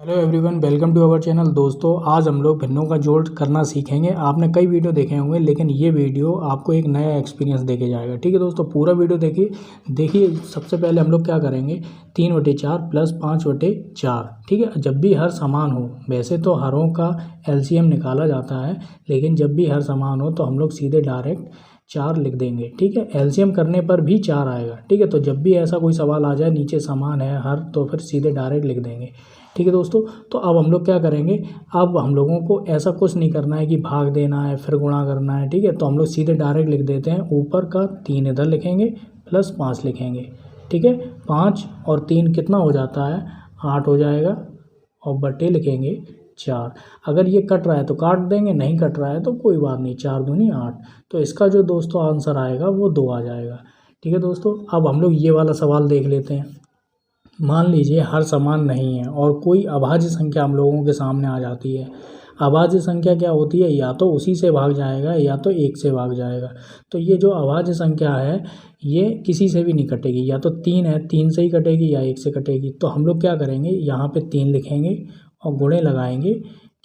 Hello everyone, welcome to our channel. दोस्तों, आज हम लोग भिन्नों का जोड़ करना सीखेंगे। आपने कई वीडियो देखे होंगे, लेकिन ये वीडियो आपको एक नया एक्सपीरियंस देके जाएगा। ठीक है दोस्तों, पूरा वीडियो देखिए। सबसे पहले हम लोग क्या करेंगे, 3/4 प्लस 5/4। ठीक है, जब भी हर समान हो, वैसे तो हरों का एलसीएम निकाला जाता है, लेकिन जब भी हर समान हो तो हम लोग सीधे डायरेक्ट 4 लिख देंगे। ठीक है, एलसीएम करने पर भी 4 आएगा। ठीक है, तो जब भी ऐसा कोई सवाल आ जाए, नीचे समान है हर, तो फिर सीधे डायरेक्ट लिख देंगे। ठीक है दोस्तों, तो अब हम लोग क्या करेंगे, अब हम लोगों को ऐसा कुछ नहीं करना है कि भाग देना है फिर गुणा करना है। ठीक है, तो हम लोग सीधे डायरेक्ट लिख देते हैं। ऊपर का 3 इधर लिखेंगे प्लस 5 लिखेंगे। ठीक है, 5 और 3 कितना हो जाता है, 8 हो जाएगा, और बटे लिखेंगे 4। अगर ये कट रहा है तो काट देंगे, नहीं कट रहा है तो कोई बात नहीं, 4 दूनी 8। तो इसका जो दोस्तों आंसर आएगा वो 2 आ जाएगा। ठीक है दोस्तों, अब हम लोग ये वाला सवाल देख लेते हैं। मान लीजिए हर समान नहीं है और कोई अभाज्य संख्या हम लोगों के सामने आ जाती है। अभाज्य संख्या क्या होती है, या तो उसी से भाग जाएगा या तो 1 से भाग जाएगा। तो ये जो अभाज्य संख्या है ये किसी से भी नहीं कटेगी, या तो 3 है 3 से ही कटेगी या 1 से कटेगी। तो हम लोग क्या करेंगे, यहाँ पे 3 लिखेंगे और गुणे लगाएंगे,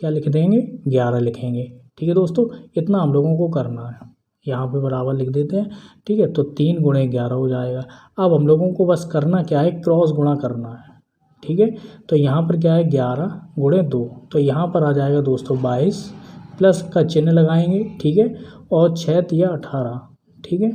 क्या लिख देंगे, 11 लिखेंगे। ठीक है दोस्तों, इतना हम लोगों को करना है, यहाँ पे बराबर लिख देते हैं। ठीक है, तो 3 गुणे 11 हो जाएगा। अब हम लोगों को बस करना क्या है, क्रॉस गुणा करना है। ठीक है, तो यहाँ पर क्या है, 11 गुणे 2, तो यहाँ पर आ जाएगा दोस्तों 22, प्लस का चिन्ह लगाएंगे। ठीक है, और 6 तिया 18। ठीक है,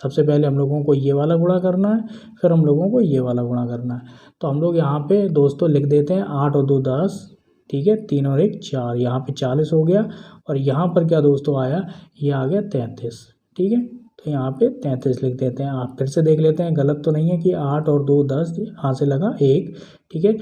सबसे पहले हम लोगों को ये वाला गुणा करना है, फिर हम लोगों को ये वाला गुणा करना है। तो हम लोग यहाँ पे दोस्तों लिख देते हैं 8 और 2 10। ठीक है, 3 और 1 4, यहाँ पे 40 हो गया। और यहाँ पर क्या दोस्तों आया, ये आ गया 33। ठीक है, तो यहाँ पे 33 लिख देते हैं। आप फिर से देख लेते हैं, गलत तो नहीं है कि 8 और 2 10, यहाँ से लगा 1। ठीक है,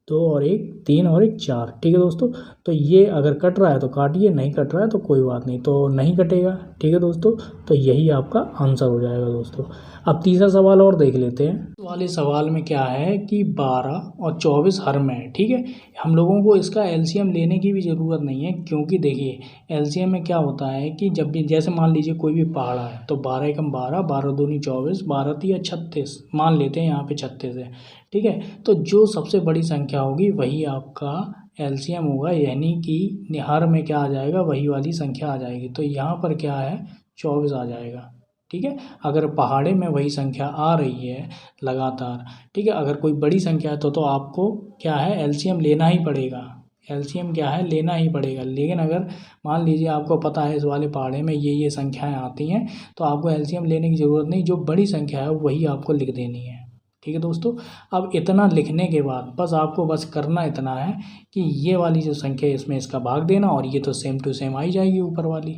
2 और 1 3 और 1 4। ठीक है दोस्तों, तो ये अगर कट रहा है तो काटिए, नहीं कट रहा है तो कोई बात नहीं, तो नहीं कटेगा। ठीक है दोस्तों, तो यही आपका आंसर हो जाएगा दोस्तों। अब तीसरा सवाल और देख लेते हैं। इस वाले सवाल में क्या है कि 12 और 24 हर में है। ठीक है, हम लोगों को इसका एलसीएम लेने की भी ज़रूरत नहीं है, क्योंकि देखिए एलसीएम में क्या होता है कि जब भी, जैसे मान लीजिए कोई भी पहाड़ा है, तो 12 एकम 12, 12 दूनी 24, 12 तिया 36, मान लेते हैं यहाँ पे 36 है। ठीक है, तो जो सबसे बड़ी संख्या होगी वही आपका एलसीएम होगा, यानी कि हर में क्या आ जाएगा, वही वाली संख्या आ जाएगी। तो यहाँ पर क्या है, 24 आ जाएगा। ठीक है, अगर पहाड़े में वही संख्या आ रही है लगातार, ठीक है, अगर कोई बड़ी संख्या है तो आपको क्या है, एलसीएम लेना ही पड़ेगा। एलसीएम क्या है, लेना ही पड़ेगा। लेकिन अगर मान लीजिए आपको पता है इस वाले पहाड़े में ये संख्याएँ आती हैं, तो आपको एलसीएम लेने की ज़रूरत नहीं, जो बड़ी संख्या है वही आपको लिख देनी है। ठीक है दोस्तों, अब इतना लिखने के बाद बस आपको करना इतना है कि ये वाली जो संख्या है इसमें इसका भाग देना, और ये तो सेम टू सेम आई जाएगी ऊपर वाली।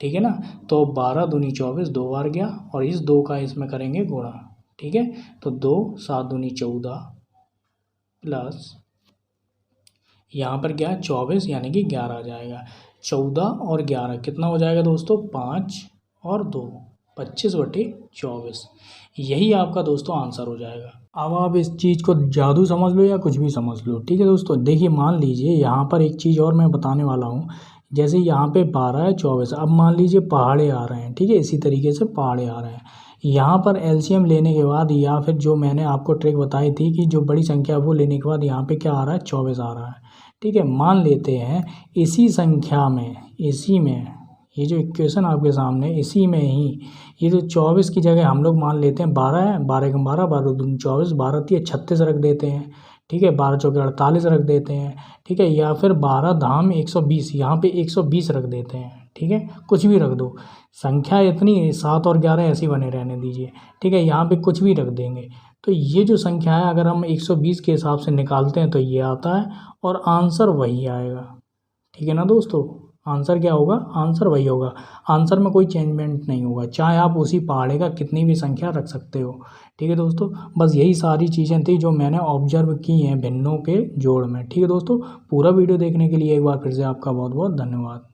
ठीक है ना, तो 12 दूनी 24 2 बार गया, और इस 2 का इसमें करेंगे गुणा। ठीक है, तो 2 7 दूनी 14, प्लस यहाँ पर क्या है 24, यानी कि 11 आ जाएगा। 14 और 11 कितना हो जाएगा दोस्तों, 5 और 2 25/24। यही आपका दोस्तों आंसर हो जाएगा। अब आप इस चीज़ को जादू समझ लो या कुछ भी समझ लो। ठीक है दोस्तों, देखिए मान लीजिए यहाँ पर एक चीज़ और मैं बताने वाला हूँ। जैसे यहाँ पे 12 है 24, अब मान लीजिए पहाड़े आ रहे हैं। ठीक है, इसी तरीके से पहाड़े आ रहे हैं। यहाँ पर एलसीएम लेने के बाद, या फिर जो मैंने आपको ट्रिक बताई थी कि जो बड़ी संख्या वो लेने के बाद यहाँ पे क्या आ रहा है, 24 आ रहा है। ठीक है, मान लेते हैं इसी संख्या में, इसी में, ये जो इक्वेशन आपके सामने, इसी में ही ये जो 24 की जगह हम लोग मान लेते हैं 12 है, 12 एकम 12, 12 दूनी 24, 12 तिया 36 रख देते हैं। ठीक है, 12 चौके 48 रख देते हैं। ठीक है, या फिर 12 धाम 120, यहाँ पे 120 रख देते हैं। ठीक है, कुछ भी रख दो, संख्या इतनी 7 और 11 ऐसे ही बने रहने दीजिए। ठीक है, यहाँ पे कुछ भी रख देंगे। तो ये जो संख्या है अगर हम 120 के हिसाब से निकालते हैं तो ये आता है, और आंसर वही आएगा। ठीक है ना दोस्तों, आंसर क्या होगा, आंसर वही होगा। आंसर में कोई चेंजमेंट नहीं होगा, चाहे आप उसी पहाड़े का कितनी भी संख्या रख सकते हो। ठीक है दोस्तों, बस यही सारी चीज़ें थी जो मैंने ऑब्जर्व की हैं भिन्नों के जोड़ में। ठीक है दोस्तों, पूरा वीडियो देखने के लिए एक बार फिर से आपका बहुत बहुत धन्यवाद।